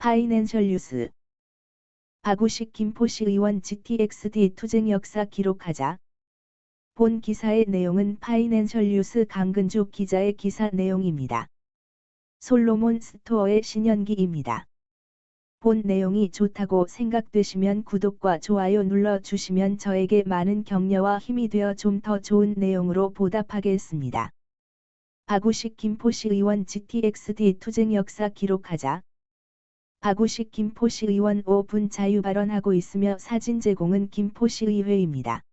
파이낸셜 뉴스. 박우식 김포시 의원 GTX-D 투쟁 역사 기록하자. 본 기사의 내용은 파이낸셜 뉴스 강근주 기자의 기사 내용입니다. 솔로몬 스토어의 신현기입니다. 본 내용이 좋다고 생각되시면 구독과 좋아요 눌러주시면 저에게 많은 격려와 힘이 되어 좀 더 좋은 내용으로 보답하겠습니다. 박우식 김포시 의원 GTX-D 투쟁 역사 기록하자. 박우식 김포시 의원 5분 자유 발언하고 있으며 사진 제공은 김포시의회입니다.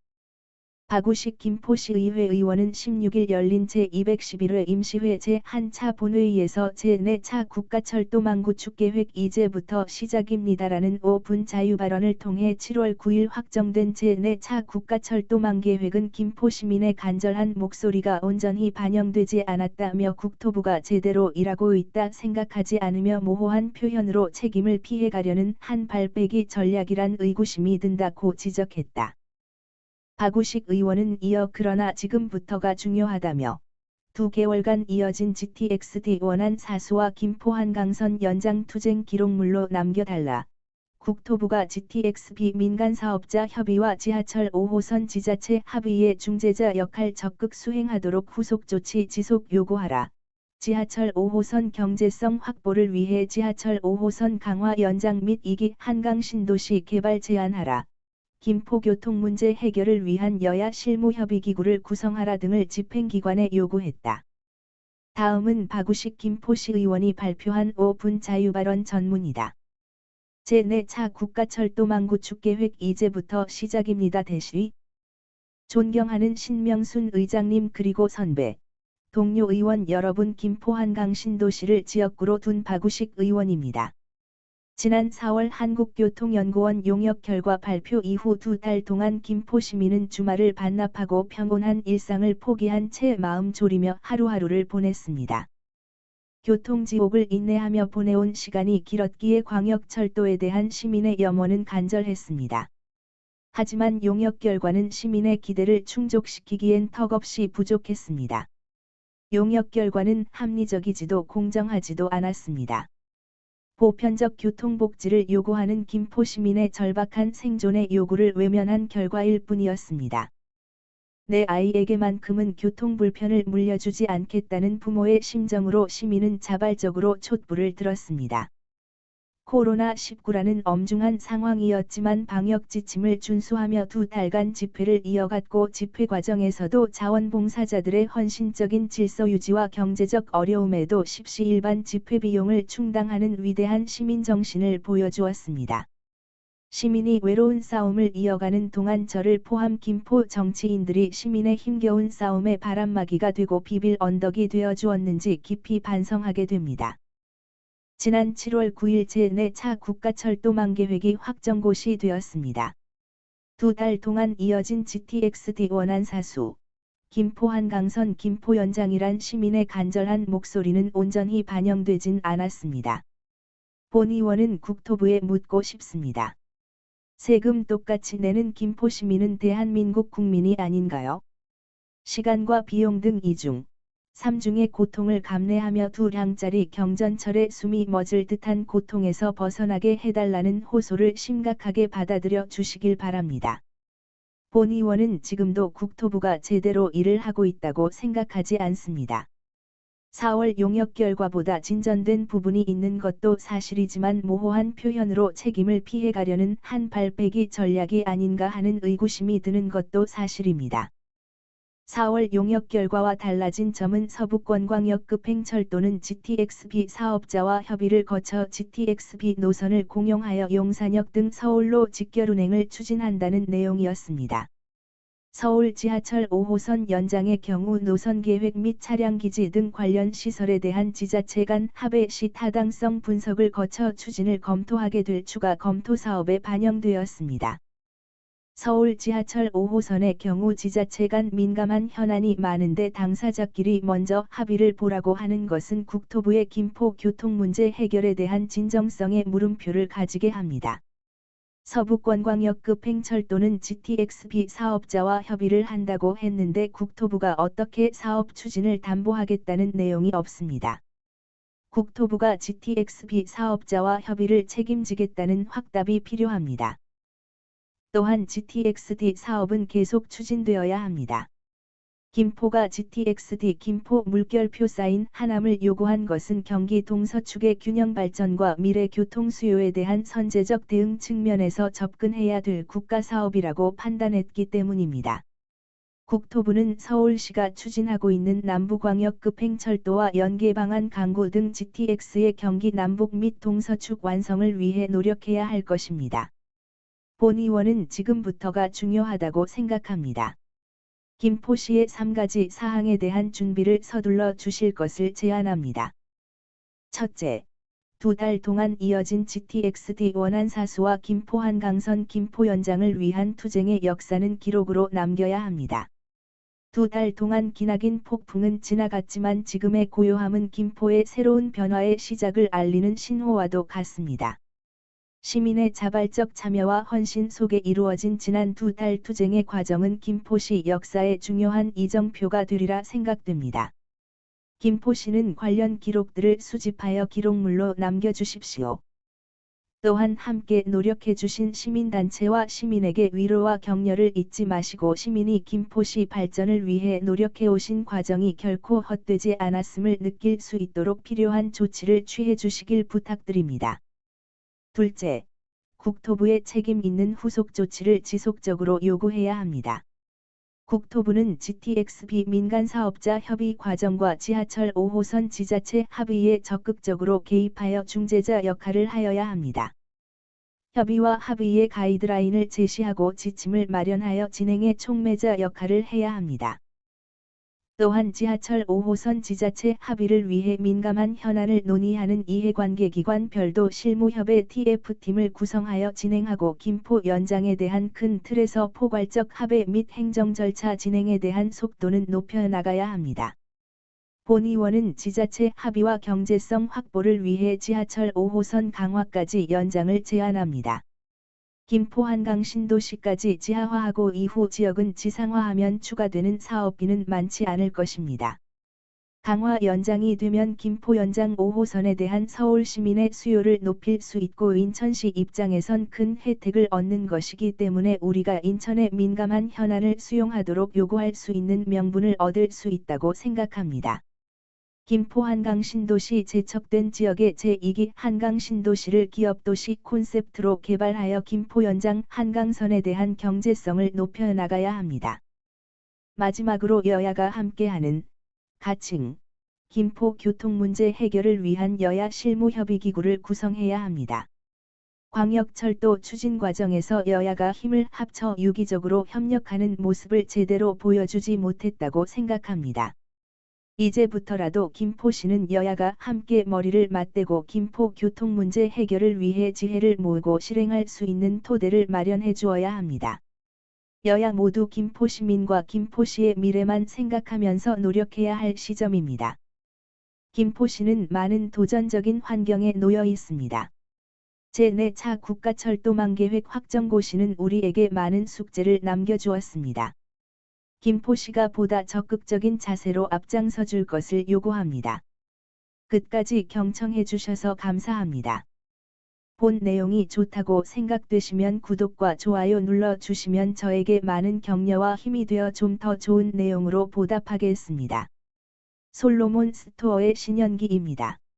박우식 김포시의회 의원은 16일 열린 제211회 임시회 제1차 본회의에서 제4차 국가철도망구축계획 이제부터 시작입니다라는 5분 자유 발언을 통해 7월 9일 확정된 제4차 국가철도망계획은 김포시민의 간절한 목소리가 온전히 반영되지 않았다며 국토부가 제대로 일하고 있다 생각하지 않으며 모호한 표현으로 책임을 피해가려는 한 발빼기 전략이란 의구심이 든다고 지적했다. 박우식 의원은 이어 그러나 지금부터가 중요하다며 2개월간 이어진 GTX-D 원안 사수와 김포 한강선 연장 투쟁 기록물로 남겨달라. 국토부가 GTX-B 민간사업자 협의와 지하철 5호선 지자체 합의의 중재자 역할 적극 수행하도록 후속 조치 지속 요구하라. 지하철 5호선 경제성 확보를 위해 지하철 5호선 강화 연장 및 2기 한강 신도시 개발 제안하라. 김포 교통 문제 해결을 위한 여야 실무협의기구를 구성하라 등을 집행기관에 요구했다. 다음은 박우식 김포시 의원이 발표한 5분 자유발언 전문이다. 제4차 국가철도망구축계획 이제부터 시작입니다. 대시. 존경하는 신명순 의장님 그리고 선배, 동료 의원 여러분, 김포 한강 신도시를 지역구로 둔 박우식 의원입니다. 지난 4월 한국교통연구원 용역 결과 발표 이후 2달 동안 김포 시민은 주말을 반납하고 평온한 일상을 포기한 채 마음 졸이며 하루하루를 보냈습니다. 교통지옥을 인내하며 보내온 시간이 길었기에 광역철도에 대한 시민의 염원은 간절했습니다. 하지만 용역 결과는 시민의 기대를 충족시키기엔 턱없이 부족했습니다. 용역 결과는 합리적이지도 공정하지도 않았습니다. 보편적 교통복지를 요구하는 김포 시민의 절박한 생존의 요구를 외면한 결과일 뿐이었습니다. 내 아이에게만큼은 교통불편을 물려주지 않겠다는 부모의 심정으로 시민은 자발적으로 촛불을 들었습니다. 코로나19라는 엄중한 상황이었지만 방역 지침을 준수하며 2달간 집회를 이어갔고 집회 과정에서도 자원봉사자들의 헌신적인 질서 유지와 경제적 어려움에도 십시일반 집회 비용을 충당하는 위대한 시민정신을 보여주었습니다. 시민이 외로운 싸움을 이어가는 동안 저를 포함 김포 정치인들이 시민의 힘겨운 싸움의 바람막이가 되고 비빌 언덕이 되어 주었는지 깊이 반성하게 됩니다. 지난 7월 9일 제4차 국가철도망계획이 확정고시 되었습니다. 2달 동안 이어진 GTX-D 원안 사수, 김포 한강선 김포 연장이란 시민의 간절한 목소리는 온전히 반영되진 않았습니다. 본 의원은 국토부에 묻고 싶습니다. 세금 똑같이 내는 김포 시민은 대한민국 국민이 아닌가요? 시간과 비용 등 2중, 3중의 고통을 감내하며 2량짜리 경전철에 숨이 멎을 듯한 고통에서 벗어나게 해달라는 호소를 심각하게 받아들여 주시길 바랍니다. 본 의원은 지금도 국토부가 제대로 일을 하고 있다고 생각하지 않습니다. 4월 용역 결과보다 진전된 부분이 있는 것도 사실이지만 모호한 표현으로 책임을 피해가려는 한 발빼기 전략이 아닌가 하는 의구심이 드는 것도 사실입니다. 4월 용역 결과와 달라진 점은 서부권광역급행철도는 GTX-B 사업자와 협의를 거쳐 GTX-B 노선을 공용하여 용산역 등 서울로 직결 운행을 추진한다는 내용이었습니다. 서울 지하철 5호선 연장의 경우 노선 계획 및 차량기지 등 관련 시설에 대한 지자체 간 합의 시 타당성 분석을 거쳐 추진을 검토하게 될 추가 검토 사업에 반영되었습니다. 서울 지하철 5호선의 경우 지자체 간 민감한 현안이 많은데 당사자끼리 먼저 합의를 보라고 하는 것은 국토부의 김포 교통 문제 해결에 대한 진정성에 물음표를 가지게 합니다. 서부권광역급행철도는 GTX-B 사업자와 협의를 한다고 했는데 국토부가 어떻게 사업 추진을 담보하겠다는 내용이 없습니다. 국토부가 GTX-B 사업자와 협의를 책임지겠다는 확답이 필요합니다. 또한 GTX-D 사업은 계속 추진되어야 합니다. 김포가 GTX-D 김포 물결표 사인 하남을 요구한 것은 경기 동서축의 균형 발전과 미래 교통 수요에 대한 선제적 대응 측면에서 접근해야 될 국가 사업이라고 판단했기 때문입니다. 국토부는 서울시가 추진하고 있는 남부광역급 행철도와 연계 방안 강구 등 GTX의 경기 남북 및 동서축 완성을 위해 노력해야 할 것입니다. 본 의원은 지금부터가 중요하다고 생각합니다. 김포시의 3가지 사항에 대한 준비를 서둘러 주실 것을 제안합니다. 첫째, 2달 동안 이어진 GTX-D 원안 사수와 김포 한강선 김포 연장을 위한 투쟁의 역사는 기록으로 남겨야 합니다. 2달 동안 기나긴 폭풍은 지나갔지만 지금의 고요함은 김포의 새로운 변화의 시작을 알리는 신호와도 같습니다. 시민의 자발적 참여와 헌신 속에 이루어진 지난 2달 투쟁의 과정은 김포시 역사의 중요한 이정표가 되리라 생각됩니다. 김포시는 관련 기록들을 수집하여 기록물로 남겨주십시오. 또한 함께 노력해주신 시민단체와 시민에게 위로와 격려를 잊지 마시고 시민이 김포시 발전을 위해 노력해오신 과정이 결코 헛되지 않았음을 느낄 수 있도록 필요한 조치를 취해주시길 부탁드립니다. 둘째, 국토부의 책임 있는 후속 조치를 지속적으로 요구해야 합니다. 국토부는 GTX-B 민간사업자 협의 과정과 지하철 5호선 지자체 합의에 적극적으로 개입하여 중재자 역할을 하여야 합니다. 협의와 합의의 가이드라인을 제시하고 지침을 마련하여 진행의 촉매자 역할을 해야 합니다. 또한 지하철 5호선 지자체 합의를 위해 민감한 현안을 논의하는 이해관계기관 별도 실무협의 TF팀을 구성하여 진행하고 김포 연장에 대한 큰 틀에서 포괄적 합의 및 행정 절차 진행에 대한 속도는 높여나가야 합니다. 본 의원은 지자체 합의와 경제성 확보를 위해 지하철 5호선 강화까지 연장을 제안합니다. 김포 한강 신도시까지 지하화하고 이후 지역은 지상화하면 추가되는 사업비는 많지 않을 것입니다. 강화 연장이 되면 김포 연장 5호선에 대한 서울 시민의 수요를 높일 수 있고 인천시 입장에선 큰 혜택을 얻는 것이기 때문에 우리가 인천의 민감한 현안을 수용하도록 요구할 수 있는 명분을 얻을 수 있다고 생각합니다. 김포 한강신도시 제척된 지역의 제2기 한강신도시를 기업도시 콘셉트로 개발하여 김포 연장 한강선에 대한 경제성을 높여나가야 합니다. 마지막으로 여야가 함께하는 가칭 김포 교통 문제 해결을 위한 여야 실무협의기구를 구성해야 합니다. 광역철도 추진 과정에서 여야가 힘을 합쳐 유기적으로 협력하는 모습을 제대로 보여주지 못했다고 생각합니다. 이제부터라도 김포시는 여야가 함께 머리를 맞대고 김포 교통 문제 해결을 위해 지혜를 모으고 실행할 수 있는 토대를 마련해 주어야 합니다. 여야 모두 김포 시민과 김포시의 미래만 생각하면서 노력해야 할 시점입니다. 김포시는 많은 도전적인 환경에 놓여 있습니다. 제4차 국가철도망 계획 확정고시는 우리에게 많은 숙제를 남겨주었습니다. 김포시가 보다 적극적인 자세로 앞장서 줄 것을 요구합니다. 끝까지 경청해 주셔서 감사합니다. 본 내용이 좋다고 생각되시면 구독과 좋아요 눌러 주시면 저에게 많은 격려와 힘이 되어 좀 더 좋은 내용으로 보답하겠습니다. 솔로몬 스토어의 신현기입니다.